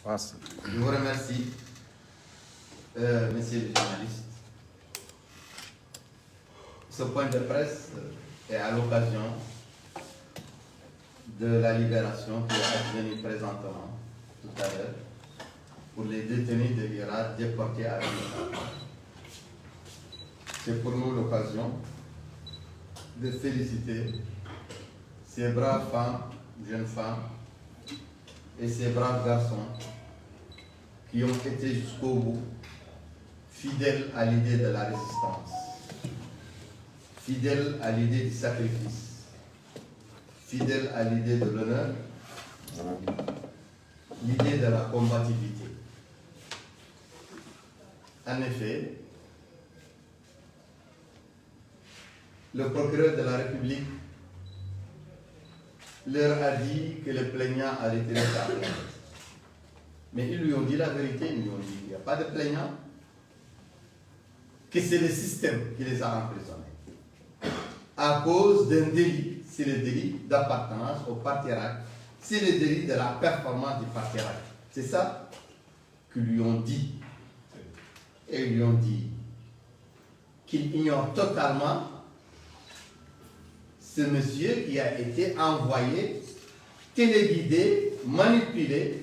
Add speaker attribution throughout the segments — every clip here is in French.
Speaker 1: Je vous remercie, messieurs les journalistes. Ce point de presse est à l'occasion de la libération qui est advenue présentement, tout à l'heure, pour les détenus de l'IRA déportés à l'État. C'est pour nous l'occasion de féliciter ces braves femmes, jeunes femmes, et ces braves garçons qui ont été jusqu'au bout fidèles à l'idée de la résistance, fidèles à l'idée du sacrifice, fidèles à l'idée de l'honneur, l'idée de la combativité. En effet, le procureur de la République leur a dit que le plaignant a retiré sa plainte. Mais ils lui ont dit la vérité, ils lui ont dit qu'il n'y a pas de plaignant, que c'est le système qui les a emprisonnés. À cause d'un délit, c'est le délit d'appartenance au parti RAC, c'est le délit de la performance du parti RAC. C'est ça qu'ils lui ont dit. Et ils lui ont dit qu'il ignore totalement ce monsieur qui a été envoyé, téléguidé, manipulé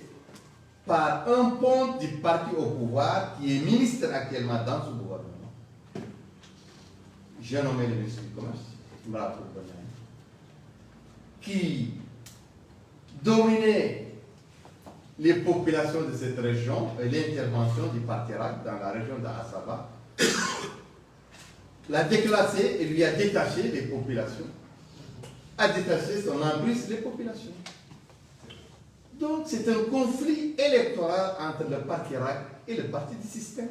Speaker 1: par un ponte du parti au pouvoir qui est ministre actuellement dans ce gouvernement. J'ai nommé le ministre du Commerce, qui dominait les populations de cette région et l'intervention du parti RAC dans la région d'Assaba, l'a déclassé et lui a détaché les populations, a détaché son emprise des populations. Donc c'est un conflit électoral entre le parti RAC et le parti du système.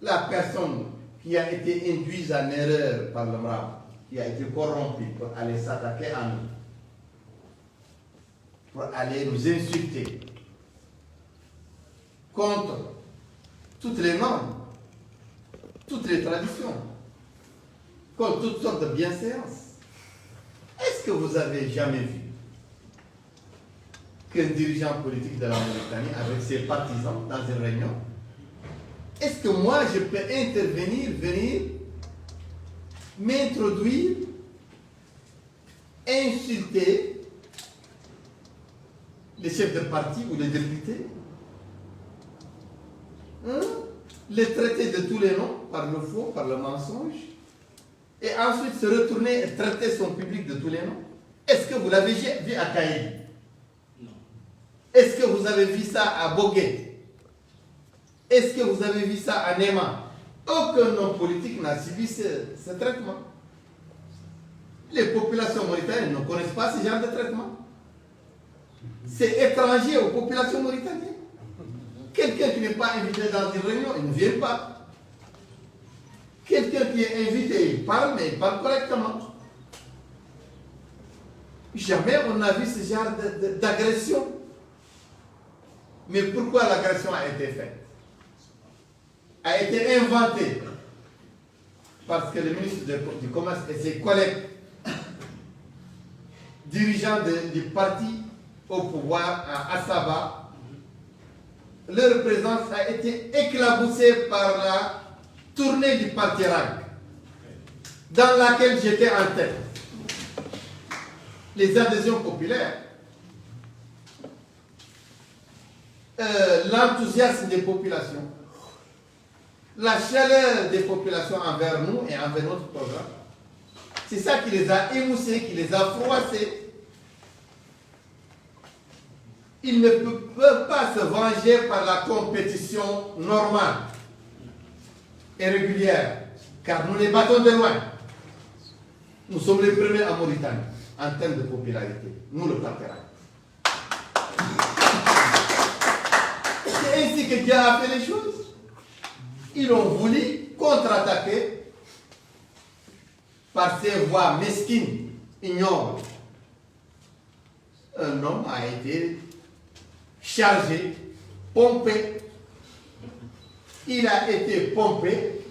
Speaker 1: La personne qui a été induite en erreur par le MRAP, qui a été corrompue pour aller s'attaquer à nous, pour aller nous insulter contre toutes les normes, toutes les traditions, contre toutes sortes de bienséances. Est-ce que vous avez jamais vu qu'un dirigeant politique de la Mauritanie, avec ses partisans, dans une réunion, est-ce que moi je peux intervenir, venir, m'introduire, insulter les chefs de parti ou les députés, les traiter de tous les noms, par le faux, par le mensonge, et ensuite se retourner et traiter son public de tous les noms? Est-ce que vous l'avez vu à Kaïli? Non. Est-ce que vous avez vu ça à Bogué? Est-ce que vous avez vu ça à Néma? Aucun homme politique n'a subi ce traitement. Les populations mauritaniennes ne connaissent pas ce genre de traitement. C'est étranger aux populations mauritaniennes. Quelqu'un qui n'est pas invité dans une réunion, il ne vient pas. Quelqu'un qui est invité, il parle, mais il parle correctement. Jamais on n'a vu ce genre d'agression. Mais pourquoi l'agression a été faite? A été inventée parce que le ministre du Commerce et ses collègues dirigeants du parti au pouvoir à Assaba, leur présence a été éclaboussée par la tournée du parti RAC, dans laquelle j'étais en tête. Les adhésions populaires, l'enthousiasme des populations, la chaleur des populations envers nous et envers notre programme, c'est ça qui les a émoussés, qui les a froissés. Ils ne peuvent pas se venger par la compétition normale et régulière, car nous les battons de loin. Nous sommes les premiers en Mauritanie en termes de popularité, nous le parti RAC. C'est ainsi que Dieu a fait les choses. Ils ont voulu contre-attaquer par ces voies mesquines, ignobles. Un homme a été chargé, pompé. Il a été pompé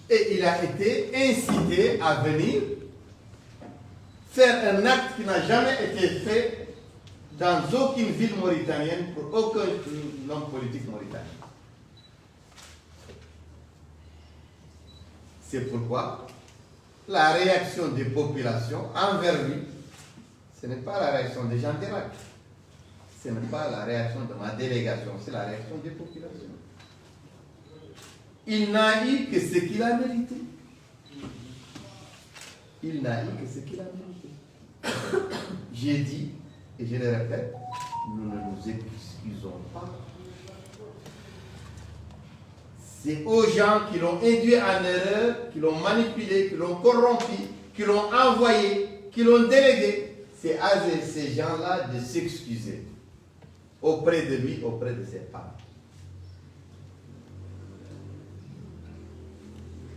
Speaker 1: et il a été incité à venir faire un acte qui n'a jamais été fait dans aucune ville mauritanienne pour aucun homme politique mauritanien. C'est pourquoi la réaction des populations envers lui, ce n'est pas la réaction des gens d'Irak. Ce n'est pas la réaction de ma délégation, c'est la réaction des populations. Il n'a eu que ce qu'il a mérité. Il n'a eu que ce qu'il a mérité. J'ai dit, et je le répète, nous ne nous excusons pas. C'est aux gens qui l'ont induit en erreur, qui l'ont manipulé, qui l'ont corrompu, qui l'ont envoyé, qui l'ont délégué. C'est à ces gens-là de s'excuser auprès de lui, auprès de ses femmes.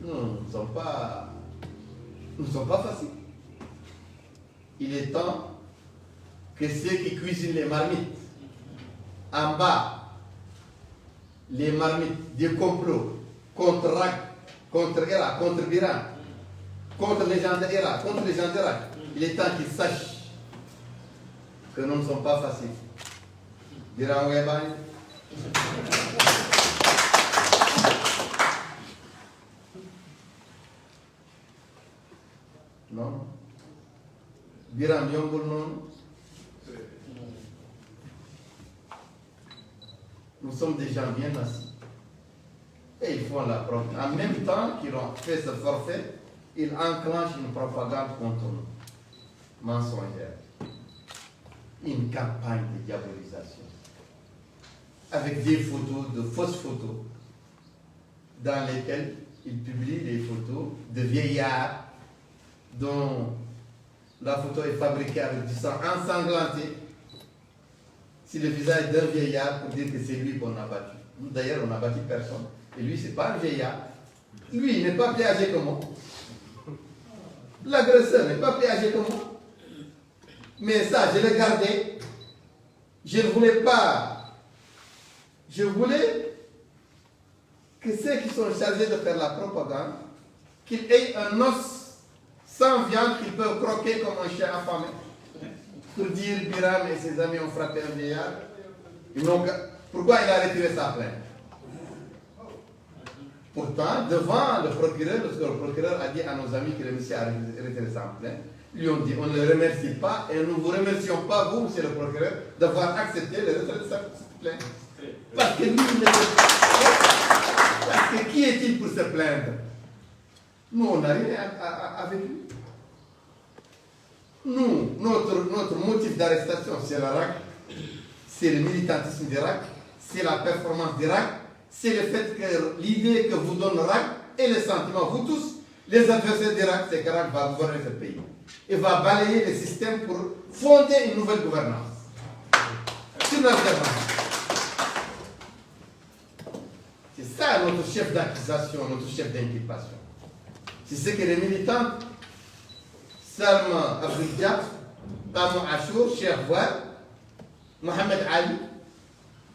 Speaker 1: Nous ne sommes pas faciles. Il est temps que ceux qui cuisinent les marmites en bas, les marmites des complots contre RAC, contre Irak, contre Biran, contre les gens d'Irak, contre les gens d'Irak, il est temps qu'ils sachent que nous ne sommes pas faciles. Biran Ouébani. Non. Biran Yombul non. Nous sommes des gens bien assis. Et ils font la preuve. En même temps qu'ils ont fait ce forfait, ils enclenchent une propagande contre nous. Mensongère. Une campagne de diabolisation. Avec des photos, de fausses photos, dans lesquelles ils publient des photos de vieillards dont la photo est fabriquée avec du sang ensanglanté. Si le visage d'un vieillard pour dire que c'est lui qu'on a battu. D'ailleurs, on n'a battu personne. Et lui, ce n'est pas un vieillard. Lui, il n'est pas plus âgé que moi. L'agresseur n'est pas plus âgé que moi. Mais ça, je l'ai gardé. Je ne voulais pas. Je voulais que ceux qui sont chargés de faire la propagande, qu'ils aient un os sans viande qu'ils peuvent croquer comme un chien affamé. Pour dire Biram et ses amis ont frappé un vieillard. Pourquoi il a retiré sa plainte? Pourtant, devant le procureur, lorsque le procureur a dit à nos amis que le monsieur a retiré sa plainte, lui ont dit on ne le remercie pas et nous ne vous remercions pas, vous, monsieur le procureur, d'avoir accepté le retrait de sa plainte. Parce que lui, parce que qui est-il pour se plaindre? Nous, on n'a rien avec lui. Nous, notre motif d'arrestation, c'est l'Irak, c'est le militantisme d'Irak, c'est la performance d'Irak, c'est le fait que l'idée que vous donne l'Irak et les sentiments, vous tous, les adversaires d'Irak, c'est qu'Irak va gouverner ce pays. Il va balayer le système pour fonder une nouvelle gouvernance. C'est notre gouvernance. C'est ça notre chef d'accusation, notre chef d'inculpation. C'est ce que les militants Salma Abdullah, Tamu Achour, Cheikh Wad, Mohamed Ali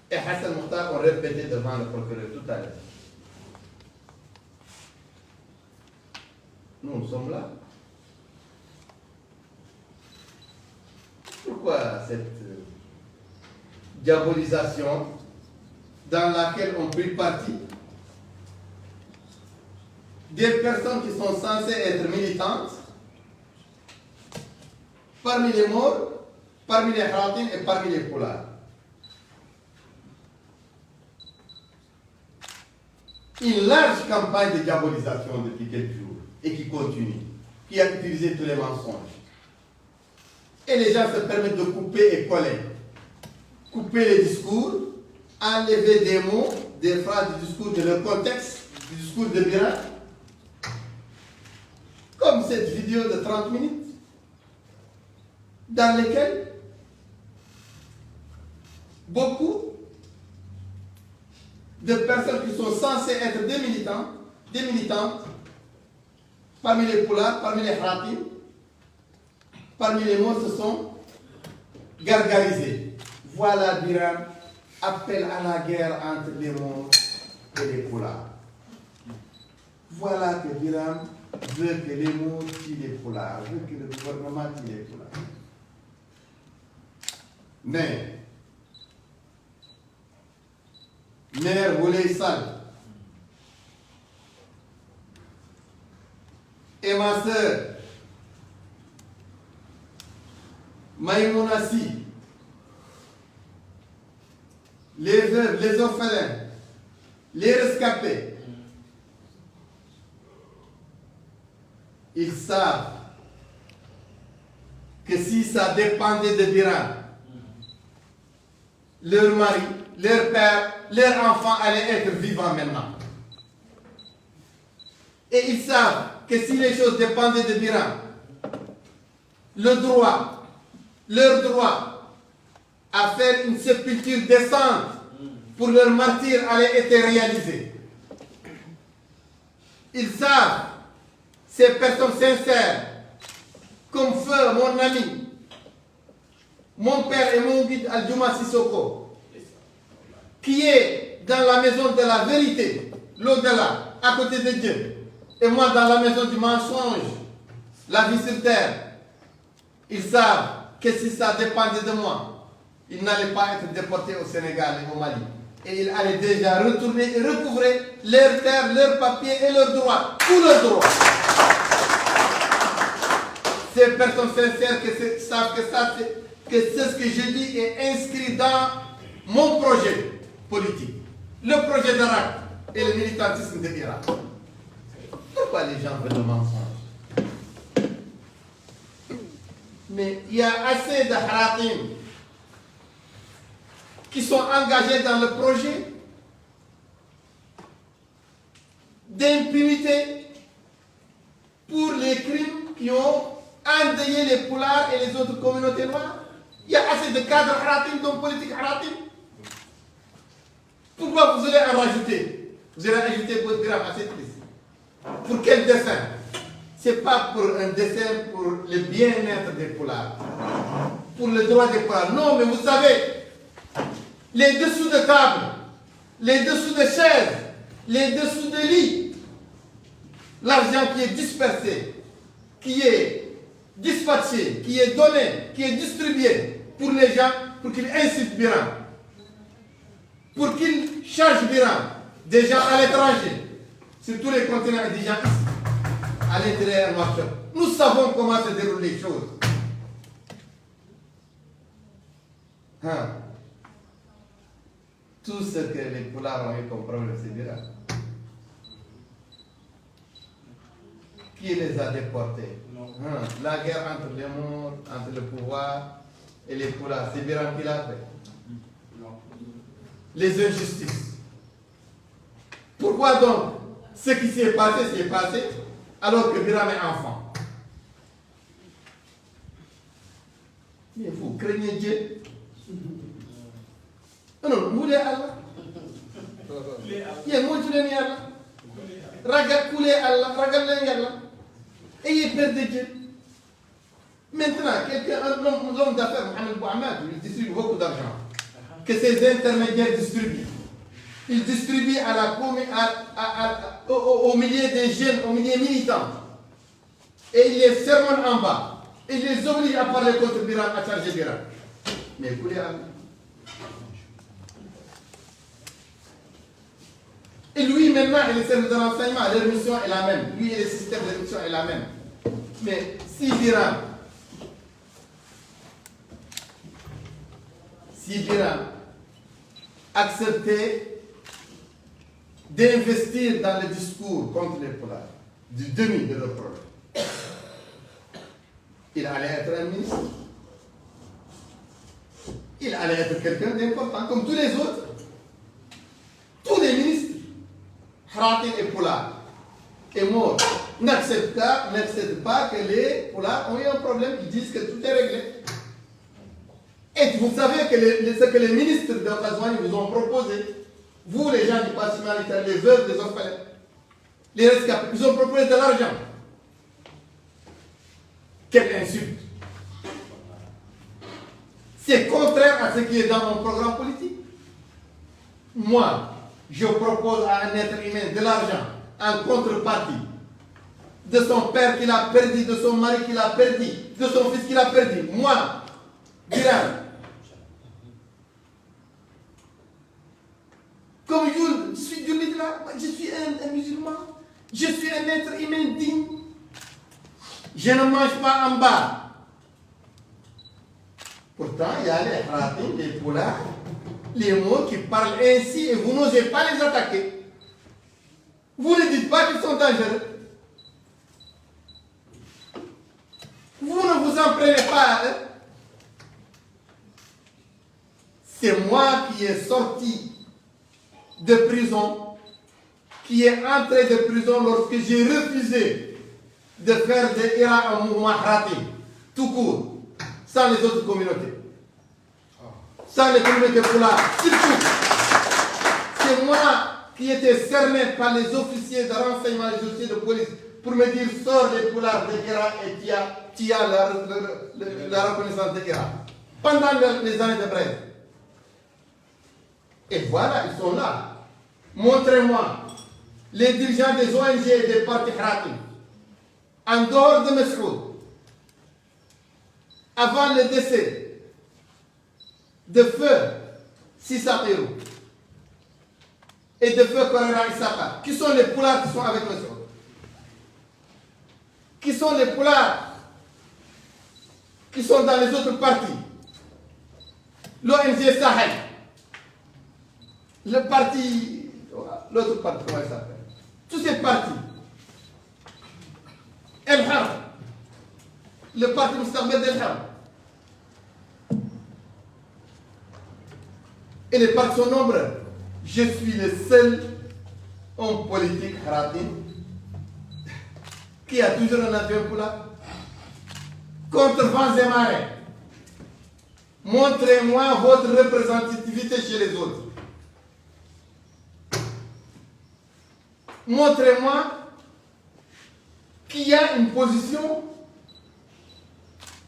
Speaker 1: et Hassan Mokhtar ont répété devant le procureur tout à l'heure. Nous sommes là. Pourquoi cette diabolisation dans laquelle on prit parti des personnes qui sont censées être militantes, parmi les morts, parmi les Kharatines et parmi les Poulards. Une large campagne de diabolisation depuis quelques jours et qui continue, qui a utilisé tous les mensonges. Et les gens se permettent de couper et coller. Couper les discours, enlever des mots, des phrases du discours de leur contexte, du discours de Biran. Comme cette vidéo de 30 minutes, dans laquelle beaucoup de personnes qui sont censées être des militants, des militantes, parmi les Poulards, parmi les Kharatines, parmi les morts se sont gargarisés. Voilà Biran, appel à la guerre entre les morts et les Poulards. Voilà que Biran veut que les mots tuent les poulards, veut que le gouvernement tue les poulards. Mais, Mère Boulay Sall et ma soeur Maïmouna Sy, les veuves, les orphelins, les rescapés, ils savent que si ça dépendait de Biram, leur mari, leur père, leur enfant allaient être vivants maintenant. Et ils savent que si les choses dépendaient de Biram, leur droit à faire une sépulture décente pour leur martyr allait être réalisé. Ils savent, ces personnes sincères, comme feu, mon ami, mon père et mon guide Aldjouma Sissoko, qui est dans la maison de la vérité, l'au-delà, à côté de Dieu, et moi dans la maison du mensonge, la vie sur terre. Ils savent que si ça dépendait de moi, ils n'allaient pas être déportés au Sénégal et au Mali. Et ils allaient déjà retourner et recouvrer leurs terres, leurs papiers et leurs droits, tous leurs droits. Ces personnes sincères savent que ce que je dis est inscrit dans mon projet politique, le projet d'Irak et le militantisme de l'Irak. Pourquoi les gens veulent le mensonge? Mais il y a assez de haratim qui sont engagés dans le projet d'impunité pour les crimes qui ont endeuillé les poulards et les autres communautés noires. Il y a assez de cadres haratim, d'hommes politiques haratim. Pourquoi vous allez en rajouter? Vous allez ajouter votre grave à cette liste. Pour quel dessein? Ce n'est pas pour un dessein pour le bien-être des poulards, pour le droit des poulards. Non, mais vous savez, les dessous de table, les dessous de chaises, les dessous de lit, l'argent qui est dispersé, qui est dispatché, qui est donné, qui est distribué pour les gens, pour qu'ils incitent Biram, pour qu'ils changent Biram, des gens à l'étranger, sur tous les continents et des gens ici, à l'intérieur de notre. Nous savons comment se déroulent les choses. Hein? Tout ce que les poulards ont eu comme problème, c'est Biram. Qui les a déportés? Hein? La guerre entre les morts, entre le pouvoir et les poulards, c'est Biram qui l'a fait. Les injustices. Pourquoi donc ce qui s'est passé alors que Biram est enfant? Mais vous craignez Dieu? Non, vous voulez Allah? Il y a moi qui Allah. Ragal coulé Allah, ragal Allah. Ayez peur de Dieu. Maintenant, un homme d'affaires, Mohamed Bouhamad, il distribue beaucoup d'argent. Que ces intermédiaires distribuent. Ils distribuent aux milliers de jeunes, aux milliers militants. Et ils les sermonnent en bas. Et ils les obligent à parler contre Biram, à charger Biram. Mais écoutez, et lui maintenant, et les services de renseignement, leur mission est la même. Lui et le système de mission est la même. Mais si Biram acceptait d'investir dans le discours contre les poulards, du demi de leur problème, il allait être un ministre. Il allait être quelqu'un d'important, comme tous les autres. Tous les ministres, Haratin et poulards, et morts, n'acceptent pas que les poulards ont eu un problème. Ils disent que tout est réglé. Et vous savez que ce que les ministres de Ghazouani vous ont proposé, vous les gens du passé humanitaire, les veuves, les orphelins, les rescapés, ils ont proposé de l'argent. Quelle insulte! C'est contraire à ce qui est dans mon programme politique. Moi, je propose à un être humain de l'argent en contrepartie de son père qu'il a perdu, de son mari qu'il a perdu, de son fils qu'il a perdu. Moi, Biram, comme je suis du là, je suis un musulman, je suis un être humain digne. Je ne mange pas en bas. Pourtant, il y a les Haratim, les Poulards, les mots qui parlent ainsi et vous n'osez pas les attaquer. Vous ne dites pas qu'ils sont dangereux. Vous ne vous en prenez pas à eux. C'est moi qui ai sorti de prison, qui est entré de prison lorsque j'ai refusé de faire de Hira un mouvement Haratim, tout court, sans les autres communautés. Sans les communautés Poulards, surtout. C'est moi qui étais cerné par les officiers de renseignement, les officiers de police, pour me dire sors les Poulards de Hira et tu as la reconnaissance de Hira. Pendant les années de Brest. Et voilà, ils sont là. Montrez-moi les dirigeants des ONG et des partis Haratim, en dehors de Mesroud, avant le décès de feu Sissa Perou et de feu Korera Issaka. Qui sont les Poulards qui sont avec Mesroud? Qui sont les Poulards qui sont dans les autres partis? L'ONG Sahel, le parti, l'autre parti, comment il s'appelle? Tous ces partis. El Harb, le parti Moustaqbel d'El Harb. Et les partis sont nombreux. Je suis le seul homme politique Haratim qui a toujours un avion pour là. Contre vents et marées. Montrez-moi votre représentativité chez les autres. Montrez-moi qu'il y a une position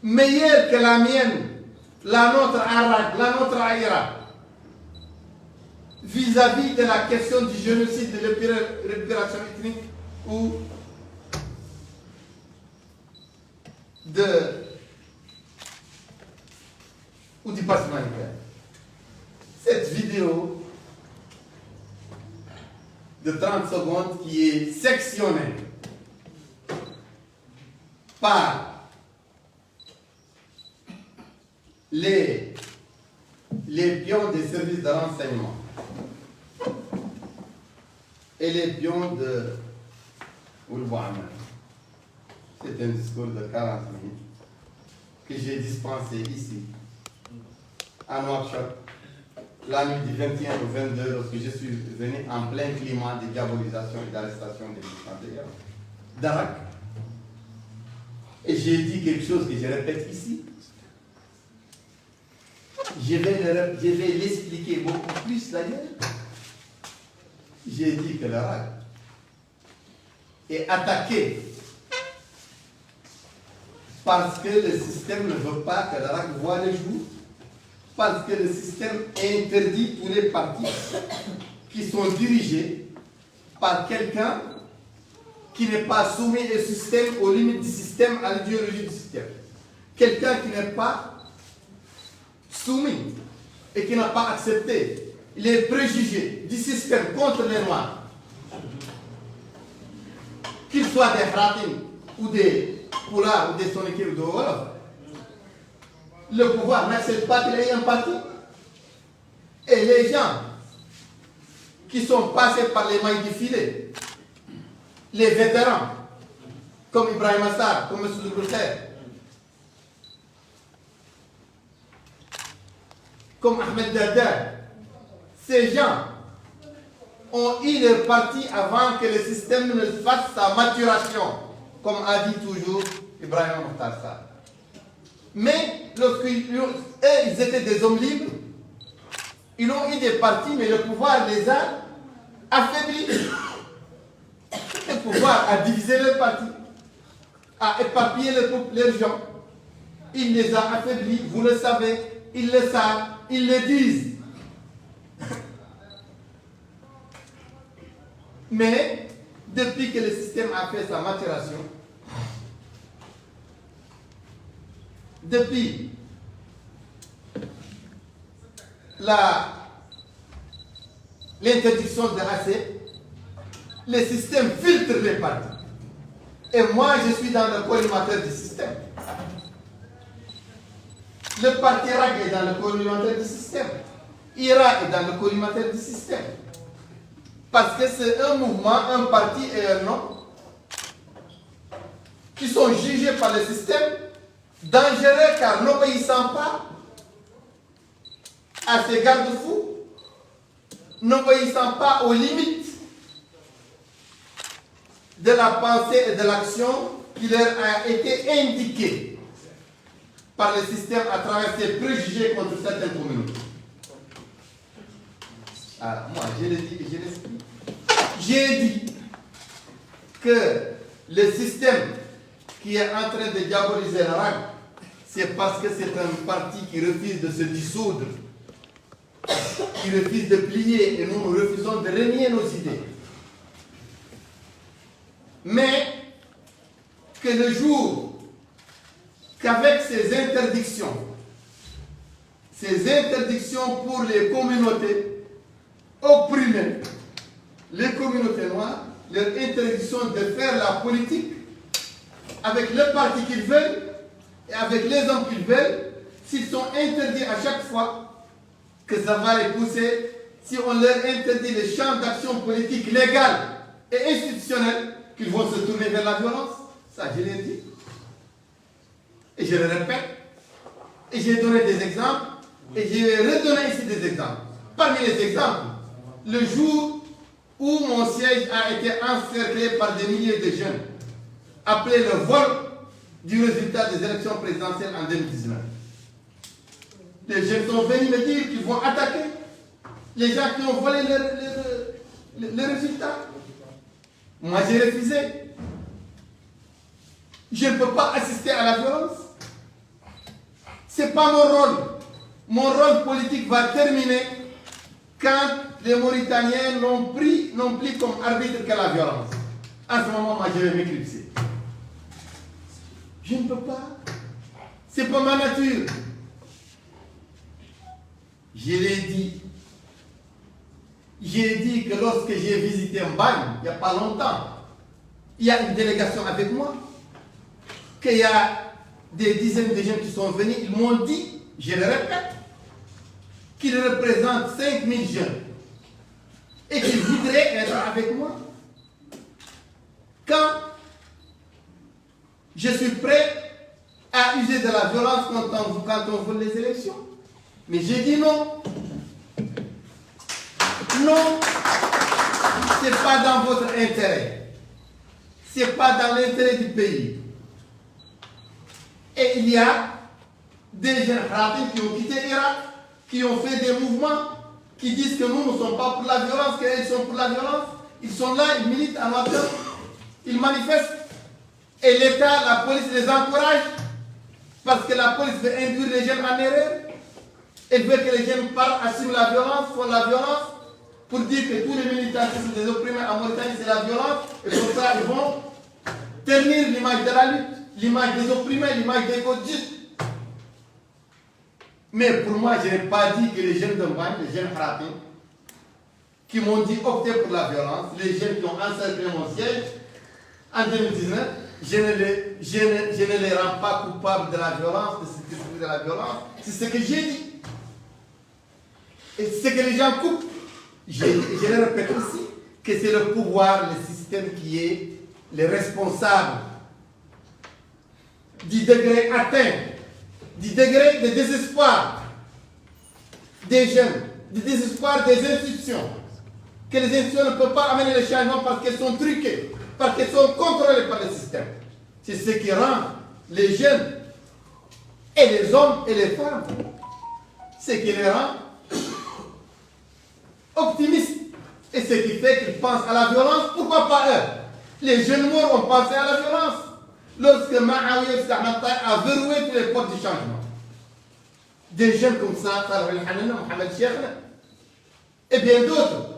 Speaker 1: meilleure que la mienne, la nôtre à Irak, la nôtre à Irak, vis-à-vis de la question du génocide, de l'épuration ethnique ou du passement humanitaire. Cette vidéo de 30 secondes qui est sectionnée par les pions des services de renseignement et les pions de Oulbouaman. C'est un discours de 40 minutes que j'ai dispensé ici, à Nouakchott, la nuit du 21 au 22, lorsque je suis venu en plein climat de diabolisation et d'arrestation des militants d'Arak. Et j'ai dit quelque chose que je répète ici. Je vais l'expliquer beaucoup plus d'ailleurs. J'ai dit que l'Arak est attaqué parce que le système ne veut pas que l'Arak voit le jour, parce que le système interdit tous les partis qui sont dirigés par quelqu'un qui n'est pas soumis au système, aux limites du système, à l'idéologie du système. Quelqu'un qui n'est pas soumis et qui n'a pas accepté les préjugés du système contre les Noirs, qu'ils soient des Haratim ou des Poulards ou des Soninké ou de Wolof. Le pouvoir n'accepte pas qu'il y ait un parti. Et les gens qui sont passés par les mailles du filet, les vétérans, comme Ibrahim Assar, comme M. Bruxelles, comme Ahmed Dardar, ces gens ont eu leur parti avant que le système ne fasse sa maturation, comme a dit toujours Ibrahim Mokhtar. Mais lorsqu'ils étaient des hommes libres, ils ont eu des partis, mais le pouvoir les a affaiblis. Le pouvoir a divisé leurs partis, a éparpillé leurs gens. Il les a affaiblis, vous le savez, ils le savent, ils le disent. Mais depuis que le système a fait sa maturation, depuis l'interdiction de l'AC, le système filtre les partis. Et moi, je suis dans le collimateur du système. Le parti RAG est dans le collimateur du système. IRA est dans le collimateur du système. Parce que c'est un mouvement, un parti et un nom qui sont jugés par le système dangereux car n'obéissant pas à ces garde-fous, n'obéissant pas aux limites de la pensée et de l'action qui leur a été indiquée par le système à travers ses préjugés contre certaines communautés. Alors, moi, je l'ai dit et je l'explique. J'ai dit que le système qui est en train de diaboliser la RAG, c'est parce que c'est un parti qui refuse de se dissoudre, qui refuse de plier, et nous refusons de renier nos idées. Mais que le jour qu'avec ces interdictions pour les communautés opprimées, les communautés noires, leur interdiction de faire la politique avec le parti qu'ils veulent et avec les hommes qu'ils veulent, s'ils sont interdits à chaque fois, que ça va les pousser, si on leur interdit les champs d'action politique légales et institutionnels, qu'ils vont se tourner vers la violence. Ça, je l'ai dit. Et je le répète. Et j'ai donné des exemples. Et je vais redonner ici des exemples. Parmi les exemples, le jour où mon siège a été encerclé par des milliers de jeunes, après le vol du résultat des élections présidentielles en 2019. Les jeunes sont venus me dire qu'ils vont attaquer les gens qui ont volé le résultat. Moi, j'ai refusé. Je ne peux pas assister à la violence. Ce n'est pas mon rôle. Mon rôle politique va terminer quand les Mauritaniens n'ont pris comme arbitre que la violence. En ce moment, moi, je vais m'éclipser. Je ne peux pas. Ce n'est pas ma nature. Je l'ai dit. J'ai dit que lorsque j'ai visité Mbagne, il n'y a pas longtemps, il y a une délégation avec moi, qu'il y a des dizaines de jeunes qui sont venus, ils m'ont dit, je le répète, qu'ils représentent 5000 jeunes et qu'ils voudraient être avec moi. Quand je suis prêt à user de la violence quand on vole les élections. Mais j'ai dit non. Non, ce n'est pas dans votre intérêt. Ce n'est pas dans l'intérêt du pays. Et il y a des jeunes qui ont quitté l'Irak, qui ont fait des mouvements, qui disent que nous ne sommes pas pour la violence, qu'ils sont pour la violence. Ils sont là, ils militent en matin, ils manifestent. Et l'État, la police les encourage, parce que la police veut induire les jeunes en erreur. Elle veut que les jeunes parlent, assument la violence, font la violence, pour dire que tous les militants qui sont des opprimés en Mauritanie, c'est la violence, et pour ça, ils vont ternir l'image de la lutte, l'image des opprimés, l'image des gauchistes. Mais pour moi, je n'ai pas dit que les jeunes de Mbagne, les jeunes frappés, qui m'ont dit opter pour la violence, les jeunes qui ont encerclé mon siège en 2019, je ne les rends pas coupables de la violence, de ce qui est de la violence. C'est ce que j'ai dit. Et ce que les gens coupent. Je le répète aussi, que c'est le pouvoir, le système qui est le responsable du degré atteint, du degré de désespoir des jeunes, du désespoir des institutions, que les institutions ne peuvent pas amener le changement parce qu'elles sont truquées, parce qu'elles sont contrôlées par le système. C'est ce qui rend les jeunes et les hommes et les femmes, ce qui les rend optimistes. Et ce qui fait qu'ils pensent à la violence, pourquoi pas eux? Les jeunes morts ont pensé à la violence lorsque Ma'awiya a verrouillé toutes les portes du changement. Des jeunes comme ça, Mohamed Cheikh et bien d'autres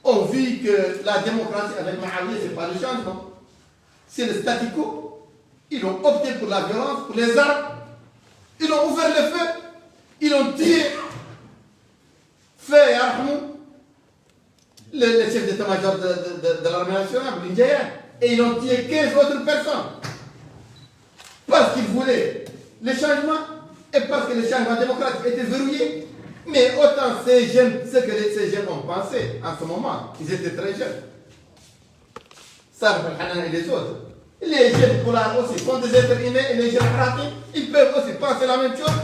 Speaker 1: ont vu que la démocratie avec Ma'awiya, ce n'est pas le changement, c'est le statu quo. Ils ont opté pour la violence, pour les armes, Ils ont ouvert le feu, ils ont tué, fait le chef d'état-major de l'armée nationale, l'Indien, et ils ont tué 15 autres personnes. Parce qu'ils voulaient le changement et parce que le changement démocratique était verrouillé. Mais autant ces jeunes, ce que ces jeunes ont pensé en ce moment, ils étaient très jeunes. Ça, et les autres. Les jeunes polars aussi sont des êtres humains et les jeunes pratiques, ils peuvent aussi penser la même chose.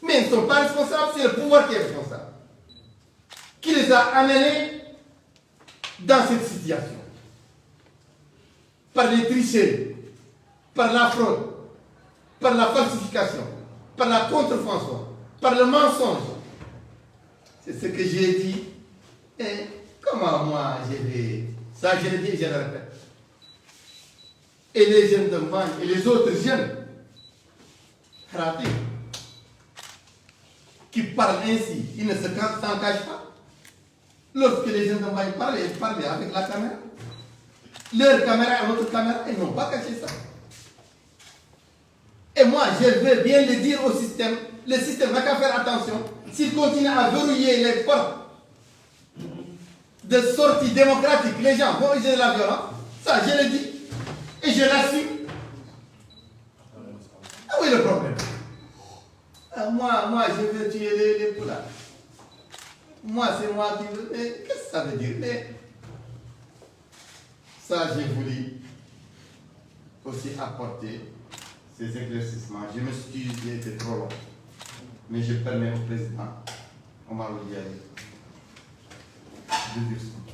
Speaker 1: Mais ils ne sont pas responsables, c'est le pouvoir qui est responsable. Qui les a amenés dans cette situation. Par les tricheries, par la fraude, par la falsification, par la contrefaçon, par le mensonge. C'est ce que j'ai dit. Et comment moi j'ai dit ça, je le dis et je le répète. Et les jeunes de Mbagne et les autres jeunes qui parlent ainsi, ils ne s'en cachent pas. Lorsque les jeunes de Mbagne parlent, ils parlent avec la caméra. Leur caméra et notre caméra, ils n'ont pas caché ça. Et moi, je veux bien le dire au système. Le système n'a qu'à faire attention. S'il continue à verrouiller les portes de sortie démocratique, les gens vont user de la violence. Ça, je le dis. Et je l'assume. Ah oui, le problème. Ah, moi, je veux tuer les poulards. Moi, c'est moi qui veux. Mais qu'est-ce que ça veut dire? Mais ça, j'ai voulu aussi apporter ces éclaircissements. Je m'excuse, j'ai été trop long. Mais je permets au président Omar Diallo de dire ça.